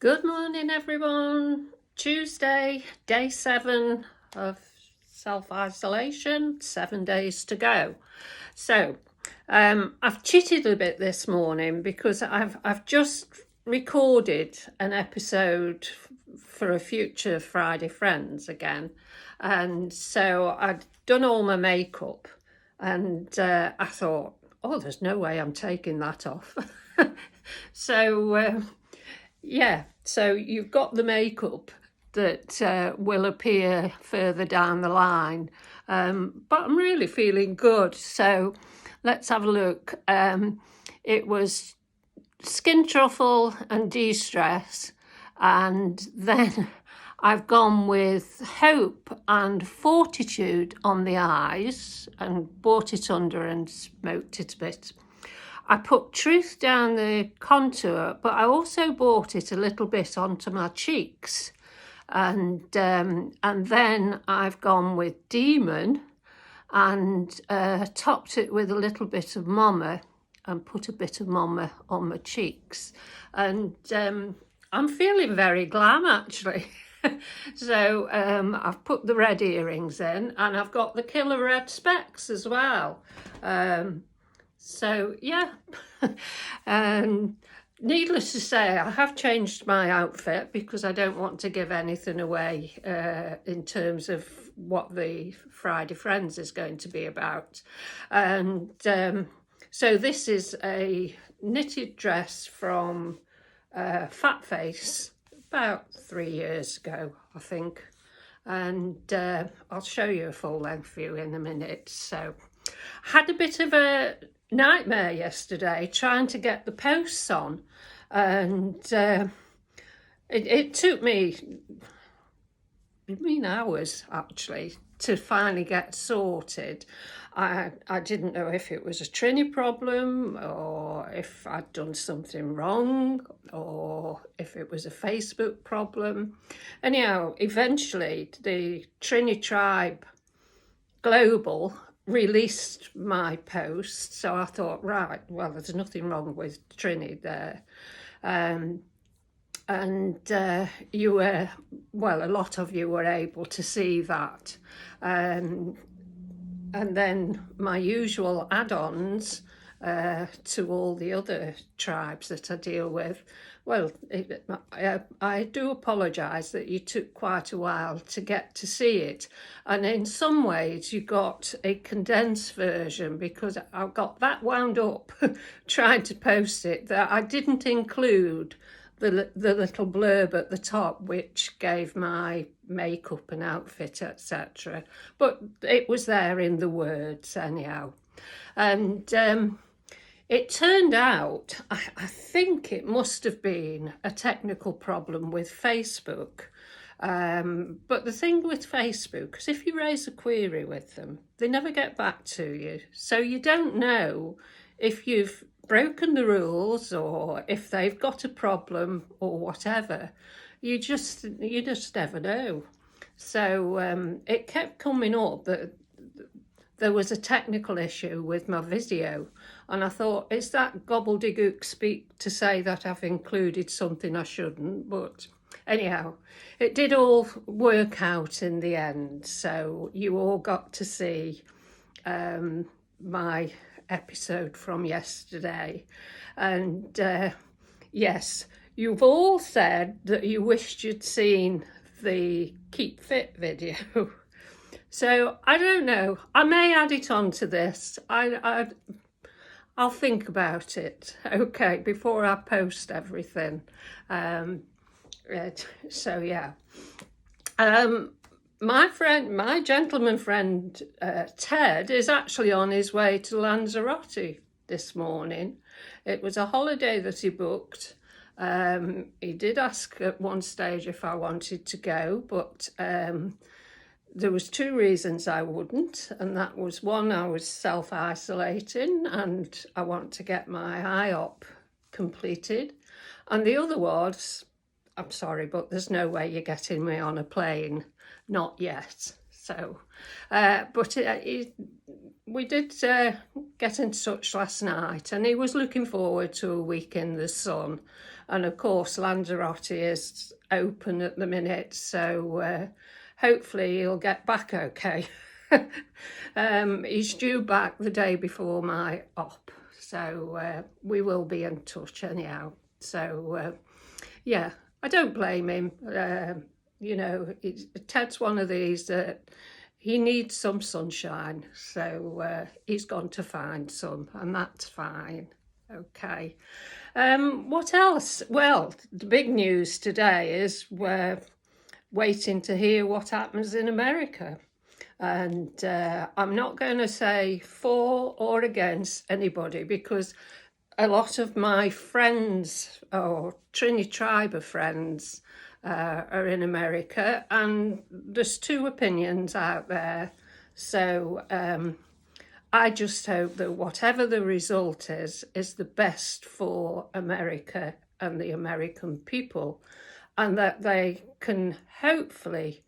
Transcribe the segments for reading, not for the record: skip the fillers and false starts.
Good morning, everyone. Tuesday, day 7 of self-isolation, 7 days to go. So, I've cheated a bit this morning because I've just recorded an episode for a future Friday Friends again, and so I'd done all my makeup, and I thought, oh, there's no way I'm taking that off. So. Yeah, so you've got the makeup that will appear further down the line, but I'm really feeling good. So let's have a look. It was skin truffle and de-stress, and then I've gone with hope and fortitude on the eyes and brought it under and smoked it a bit. I put truth down the contour, but I also brought it a little bit onto my cheeks, and then I've gone with demon and topped it with a little bit of mama and put a bit of mama on my cheeks, and I'm feeling very glam actually. So I've put the red earrings in, and I've got the killer red specs as well. So yeah, needless to say, I have changed my outfit because I don't want to give anything away in terms of what the Friday Friends is going to be about. And so this is a knitted dress from Fat Face about 3 years ago, I think. And I'll show you a full length view in a minute. So had a bit of a nightmare yesterday trying to get the posts on, and it took me hours actually to finally get sorted. I didn't know if it was a Trini problem or if I'd done something wrong or if it was a Facebook problem. Anyhow, eventually the Trini Tribe Global released my post, so I thought, right, well, there's nothing wrong with Trini there. You were, well, a lot of you were able to see that. And then my usual add-ons to all the other tribes that I deal with. Well, I do apologise that you took quite a while to get to see it. And in some ways you got a condensed version because I got that wound up trying to post it that I didn't include the little blurb at the top which gave my makeup and outfit, etc. But it was there in the words anyhow. And it turned out, I think it must have been a technical problem with Facebook. But the thing with Facebook is if you raise a query with them, they never get back to you. So you don't know if you've broken the rules or if they've got a problem or whatever. You just never know. So it kept coming up that there was a technical issue with my video, and I thought, is that gobbledygook speak to say that I've included something I shouldn't? But anyhow, it did all work out in the end, so you all got to see my episode from yesterday. And yes, you've all said that you wished you'd seen the Keep Fit video. So I don't know, I may add it on to this. I'll think about it, okay, before I post everything. So yeah. My gentleman friend Ted is actually on his way to Lanzarote this morning. It was a holiday that he booked. He did ask at one stage if I wanted to go, but there was 2 reasons I wouldn't, and that was one, I was self-isolating and I want to get my IOP completed, and the other was, I'm sorry, but there's no way you're getting me on a plane, not yet. So, but we did get in touch last night, and he was looking forward to a week in the sun. And of course, Lanzarote is open at the minute, so hopefully he'll get back okay. He's due back the day before my op, so we will be in touch anyhow. So yeah, I don't blame him. You know, Ted's one of these that he needs some sunshine, so he's gone to find some, and that's fine. Okay. What else? Well, the big news today is we're waiting to hear what happens in America. And I'm not going to say for or against anybody, because a lot of my friends, or Trini tribe of friends, are in America, and there's two opinions out there. So I just hope that whatever the result is the best for America and the American people, and that they can hopefully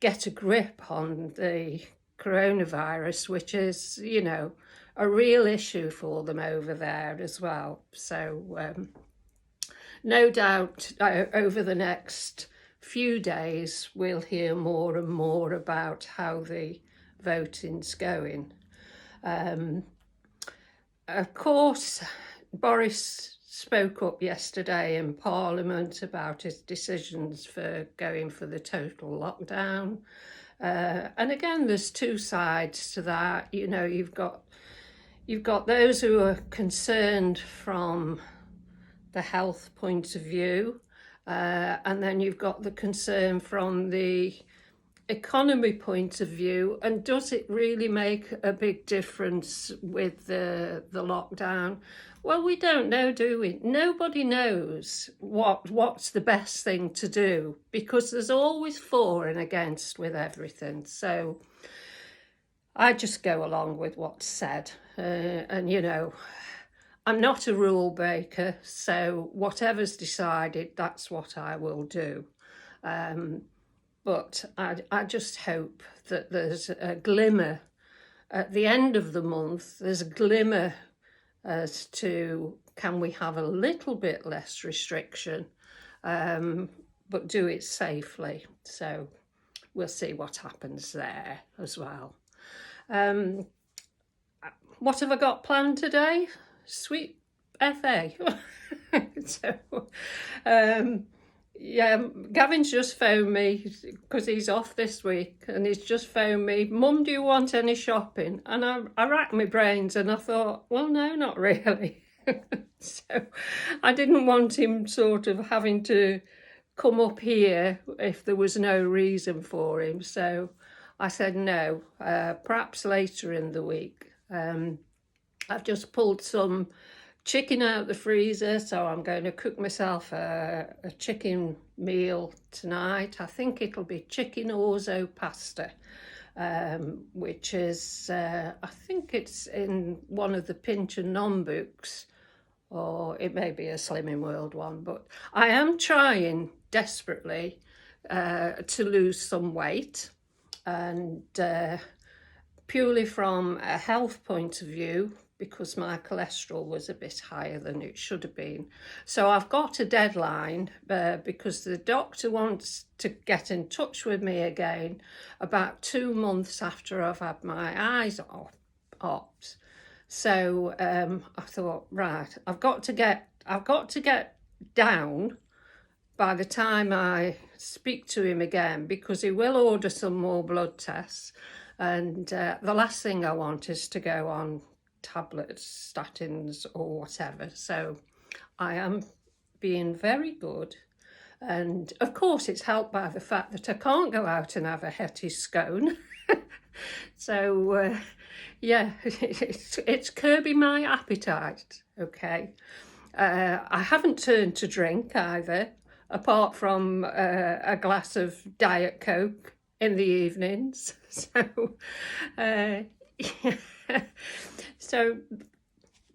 get a grip on the coronavirus, which is, you know, a real issue for them over there as well. So no doubt over the next few days we'll hear more and more about how the voting's going. Of course, Boris spoke up yesterday in Parliament about his decisions for going for the total lockdown. And again, there's two sides to that. You know, you've got those who are concerned from the health point of view, and then you've got the concern from the economy point of view, and does it really make a big difference with the lockdown? Well, we don't know, do we? Nobody knows what's the best thing to do, because there's always for and against with everything. So I just go along with what's said, and you know, I'm not a rule breaker, so whatever's decided, that's what I will do. But I just hope that there's a glimmer at the end of the month. There's a glimmer as to, can we have a little bit less restriction, but do it safely. So we'll see what happens there as well. What have I got planned today? Sweet FA. So, yeah, Gavin's just phoned me because he's off this week, and he's just phoned me, Mum, do you want any shopping? And I racked my brains and I thought, well, no, not really. So I didn't want him sort of having to come up here if there was no reason for him. So I said no, perhaps later in the week. I've just pulled some chicken out the freezer, so I'm going to cook myself a chicken meal tonight. I think it'll be chicken orzo pasta, which is, I think it's in one of the Pinch and Non books, or it may be a Slimming World one, but I am trying desperately to lose some weight, and purely from a health point of view, because my cholesterol was a bit higher than it should have been. So I've got a deadline because the doctor wants to get in touch with me again about 2 months after I've had my eyes ops. So I thought, right, I've got to get down by the time I speak to him again, because he will order some more blood tests. And the last thing I want is to go on tablets, statins, or whatever. So I am being very good. And of course, it's helped by the fact that I can't go out and have a hetty scone. So yeah, it's curbing my appetite. Okay. I haven't turned to drink either, apart from a glass of Diet Coke in the evenings. So yeah. So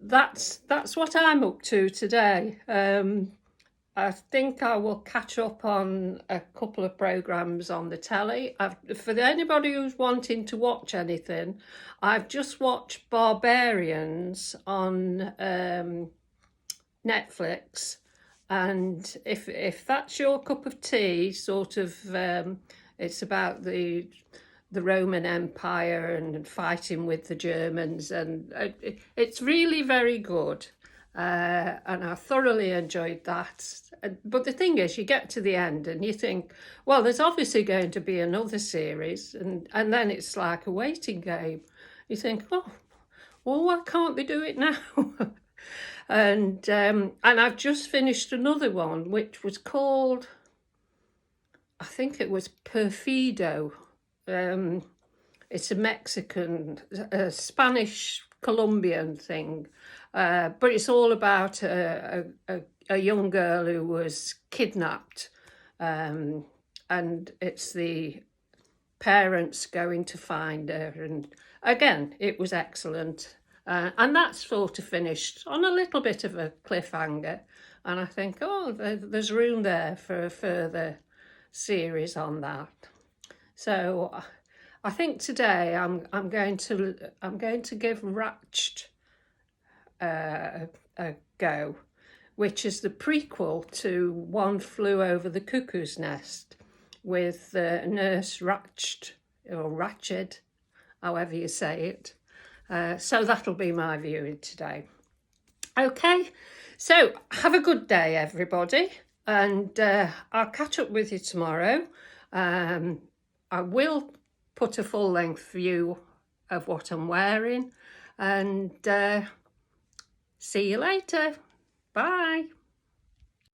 that's what I'm up to today. I think I will catch up on a couple of programmes on the telly. For anybody who's wanting to watch anything, I've just watched Barbarians on Netflix, and if that's your cup of tea, sort of, it's about the Roman Empire and fighting with the Germans, and it's really very good. And I thoroughly enjoyed that. But the thing is, you get to the end and you think, well, there's obviously going to be another series, and then it's like a waiting game. You think, oh, well, why can't they do it now? And I've just finished another one, which was called, I think it was Perfido. It's a Mexican, a Spanish Colombian thing, but it's all about a young girl who was kidnapped, and it's the parents going to find her. And again, it was excellent. And that's sort of finished on a little bit of a cliffhanger. And I think, oh, there's room there for a further series on that. So I think today I'm going to give Ratched a go, which is the prequel to One Flew Over the Cuckoo's Nest, with Nurse Ratched, or Ratched, however you say it. So that'll be my viewing today. Okay, so have a good day, everybody, and I'll catch up with you tomorrow. I will put a full-length view of what I'm wearing, and see you later. Bye.